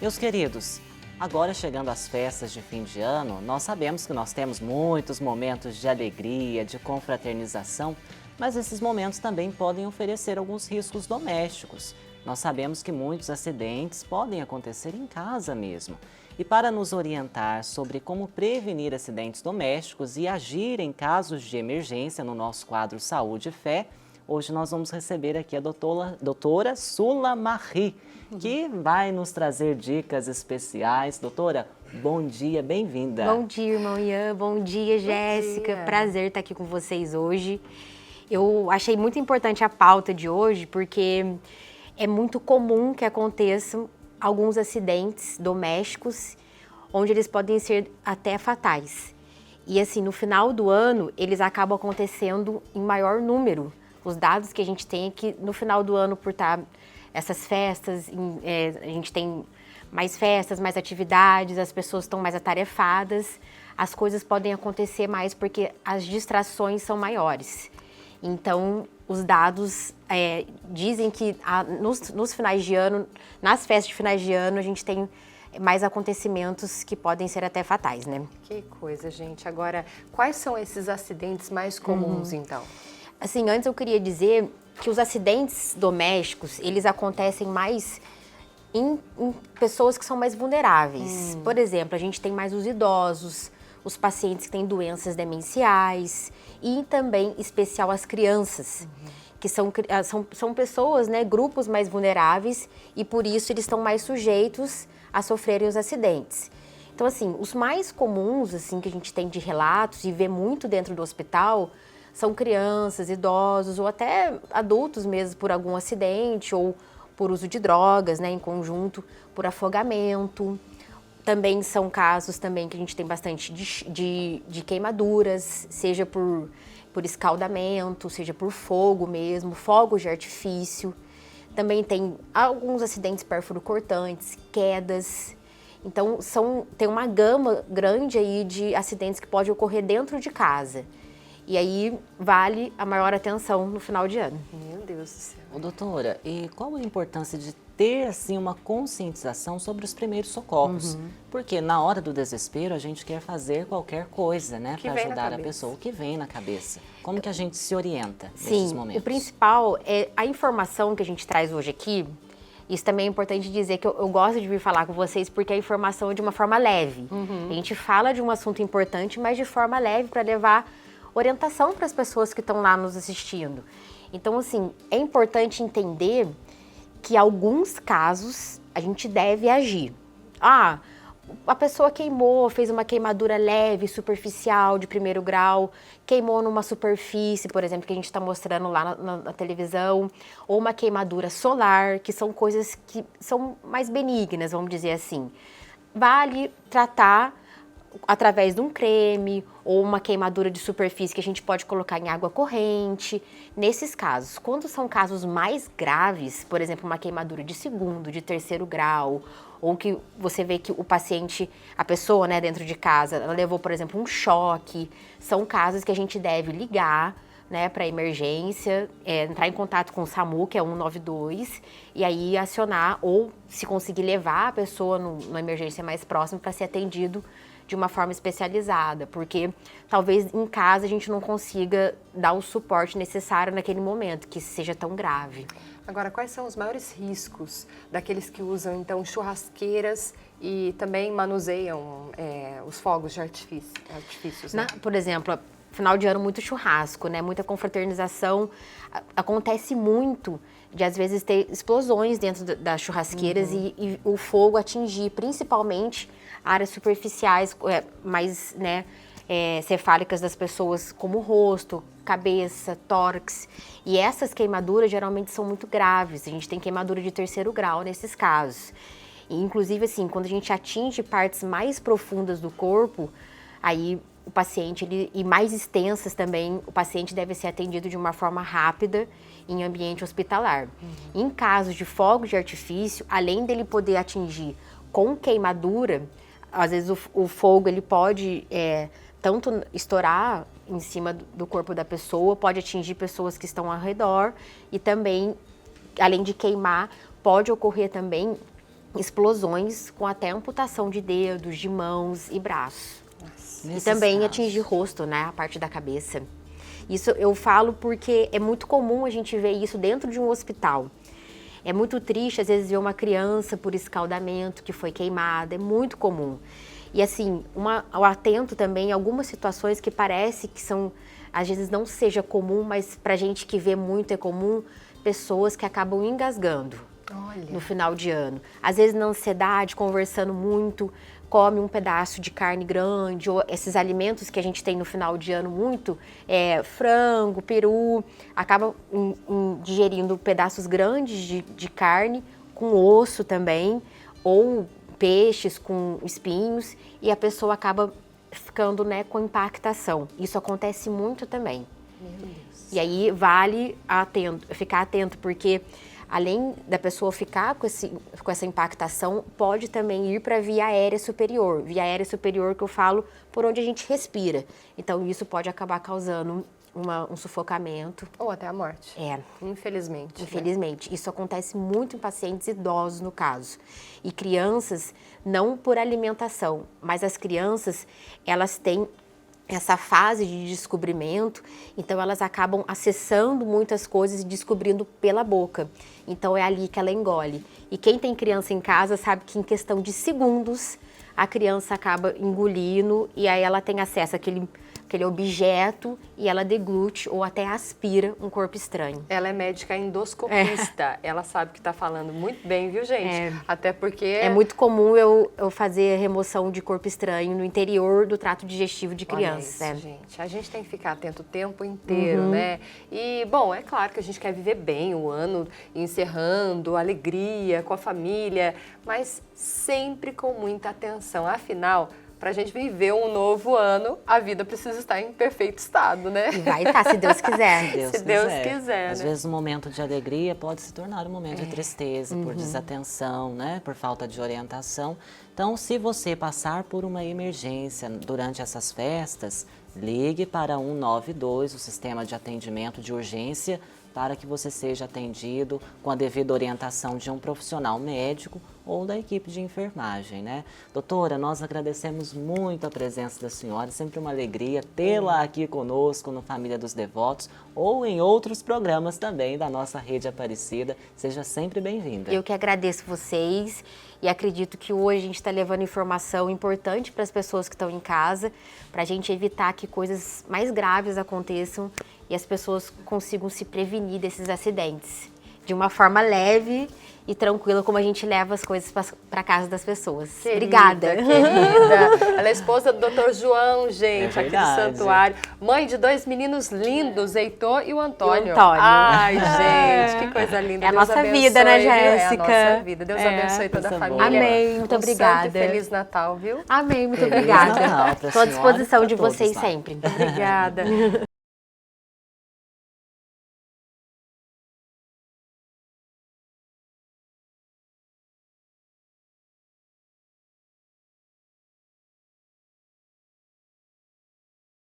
Meus queridos, agora chegando às festas de fim de ano, nós sabemos que nós temos muitos momentos de alegria, de confraternização, mas esses momentos também podem oferecer alguns riscos domésticos. Nós sabemos que muitos acidentes podem acontecer em casa mesmo. E para nos orientar sobre como prevenir acidentes domésticos e agir em casos de emergência no nosso quadro Saúde e Fé, hoje nós vamos receber aqui a doutora Sula Marie, que vai nos trazer dicas especiais. Doutora, bom dia, bem-vinda. Bom dia, irmão Ian. Bom dia, Jéssica. Prazer estar aqui com vocês hoje. Eu achei muito importante a pauta de hoje, porque é muito comum que aconteçam alguns acidentes domésticos, onde eles podem ser até fatais. E assim, no final do ano, eles acabam acontecendo em maior número. Os dados que a gente tem é que no final do ano, por estar essas festas, a gente tem mais festas, mais atividades, as pessoas estão mais atarefadas, as coisas podem acontecer mais porque as distrações são maiores. Então, os dados dizem que nos finais de ano, nas festas de finais de ano, a gente tem mais acontecimentos que podem ser até fatais, né? Que coisa, gente. Agora, quais são esses acidentes mais comuns, então? Assim, antes eu queria dizer que os acidentes domésticos, eles acontecem mais em pessoas que são mais vulneráveis. Por exemplo, a gente tem mais os idosos, os pacientes que têm doenças demenciais e também, em especial, as crianças, que são pessoas, né, grupos mais vulneráveis e, por isso, eles estão mais sujeitos a sofrerem os acidentes. Então, assim, os mais comuns, assim, que a gente tem de relatos e vê muito dentro do hospital são crianças, idosos ou até adultos mesmo por algum acidente ou por uso de drogas, né, em conjunto, por afogamento. Também são casos também que a gente tem bastante de queimaduras, seja por escaldamento, seja por fogo mesmo, fogos de artifício. Também tem alguns acidentes pérfuro-cortantes, quedas. Então, tem uma gama grande aí de acidentes que pode ocorrer dentro de casa. E aí, vale a maior atenção no final de ano. Meu Deus do céu. Ô, doutora, e qual a importância de ter, assim, uma conscientização sobre os primeiros socorros? Porque na hora do desespero, a gente quer fazer qualquer coisa, né, para ajudar a pessoa. O que vem na cabeça? Como que a gente se orienta nesses momentos? O principal é a informação que a gente traz hoje aqui. Isso também é importante dizer que eu gosto de vir falar com vocês porque a informação é de uma forma leve. A gente fala de um assunto importante, mas de forma leve para levar orientação para as pessoas que estão lá nos assistindo. Então, assim, é importante entender que alguns casos a gente deve agir. A pessoa queimou, fez uma queimadura leve, superficial, de primeiro grau, queimou numa superfície, por exemplo, que a gente está mostrando lá na televisão, ou uma queimadura solar, que são coisas que são mais benignas, vamos dizer assim. Vale tratar através de um creme ou uma queimadura de superfície que a gente pode colocar em água corrente. Nesses casos, quando são casos mais graves, por exemplo, uma queimadura de segundo, de terceiro grau, ou que você vê que o paciente, a pessoa, né, dentro de casa, ela levou, por exemplo, um choque, são casos que a gente deve ligar, né, para emergência, entrar em contato com o SAMU, que é 192, e aí acionar, ou se conseguir levar a pessoa numa emergência mais próxima para ser atendido de uma forma especializada, porque talvez em casa a gente não consiga dar o suporte necessário naquele momento, que seja tão grave. Agora, quais são os maiores riscos daqueles que usam, então, churrasqueiras e também manuseiam os fogos de artifícios, né? Por exemplo, final de ano, muito churrasco, né? Muita confraternização. Acontece muito de, às vezes, ter explosões dentro das churrasqueiras e o fogo atingir, principalmente, áreas superficiais, mais, né, cefálicas das pessoas, como rosto, cabeça, tórax. E essas queimaduras geralmente são muito graves. A gente tem queimadura de terceiro grau nesses casos. E, inclusive, assim, quando a gente atinge partes mais profundas do corpo, aí o paciente, e mais extensas também, o paciente deve ser atendido de uma forma rápida em ambiente hospitalar. Em casos de fogos de artifício, além dele poder atingir com queimadura, às vezes o fogo ele pode tanto estourar em cima do corpo da pessoa, pode atingir pessoas que estão ao redor e também, além de queimar, pode ocorrer também explosões com até amputação de dedos, de mãos e braços. E Nesses também casos. atingir rosto, né, a parte da cabeça. Isso eu falo porque é muito comum a gente ver isso dentro de um hospital. É muito triste, às vezes, ver uma criança por escaldamento que foi queimada, é muito comum. E assim, eu atento também em algumas situações que parece que são, às vezes não seja comum, mas pra gente que vê muito é comum, pessoas que acabam engasgando. Olha. No final de ano. Às vezes na ansiedade, conversando muito, come um pedaço de carne grande, ou esses alimentos que a gente tem no final de ano muito, frango, peru, acaba digerindo pedaços grandes de carne, com osso também, ou peixes com espinhos, e a pessoa acaba ficando, né, com impactação. Isso acontece muito também. Meu Deus. E aí vale ficar atento, porque além da pessoa ficar com essa impactação, pode também ir para a via aérea superior. Via aérea superior que eu falo por onde a gente respira. Então isso pode acabar causando um sufocamento. Ou até a morte. Infelizmente. Infelizmente. Isso acontece muito em pacientes idosos, no caso. E crianças, não por alimentação, mas as crianças, elas têm essa fase de descobrimento, então elas acabam acessando muitas coisas e descobrindo pela boca. Então é ali que ela engole. E quem tem criança em casa sabe que em questão de segundos a criança acaba engolindo e aí ela tem acesso àquele objeto e ela deglute ou até aspira um corpo estranho. Ela é médica endoscopista. Ela sabe que está falando muito bem, viu, gente? Até porque... É muito comum eu fazer remoção de corpo estranho no interior do trato digestivo de crianças. Olha isso, gente. A gente tem que ficar atento o tempo inteiro, né? E, bom, é claro que a gente quer viver bem o ano, encerrando, alegria, com a família, mas sempre com muita atenção. Afinal, para a gente viver um novo ano, a vida precisa estar em perfeito estado, né? E vai estar, se Deus quiser. Se Deus quiser, Às né? vezes um momento de alegria pode se tornar um momento de tristeza, por desatenção, né? Por falta de orientação. Então, se você passar por uma emergência durante essas festas, ligue para 192, o sistema de atendimento de urgência, para que você seja atendido com a devida orientação de um profissional médico ou da equipe de enfermagem, né? Doutora, nós agradecemos muito a presença da senhora, sempre uma alegria tê-la aqui conosco no Família dos Devotos ou em outros programas também da nossa Rede Aparecida. Seja sempre bem-vinda. Eu que agradeço vocês e acredito que hoje a gente está levando informação importante para as pessoas que estão em casa, para a gente evitar que coisas mais graves aconteçam e as pessoas consigam se prevenir desses acidentes de uma forma leve e tranquila, como a gente leva as coisas para casa das pessoas. Obrigada. Querida. Ela é esposa do Dr. João, gente, aqui do verdade. santuário. Mãe de 2 meninos lindos, Heitor e o Antônio. E o Antônio. Ai, gente, que coisa linda. É a Deus nossa abençoe, vida, né, viu? Jéssica? É a nossa vida. Deus abençoe toda a coisa família. boa. Amém, muito Um obrigada. santo e Feliz Natal, viu? Amém, muito Feliz obrigada. Natal pra Estou à senhora e disposição pra de todos vocês lá. sempre. Obrigada.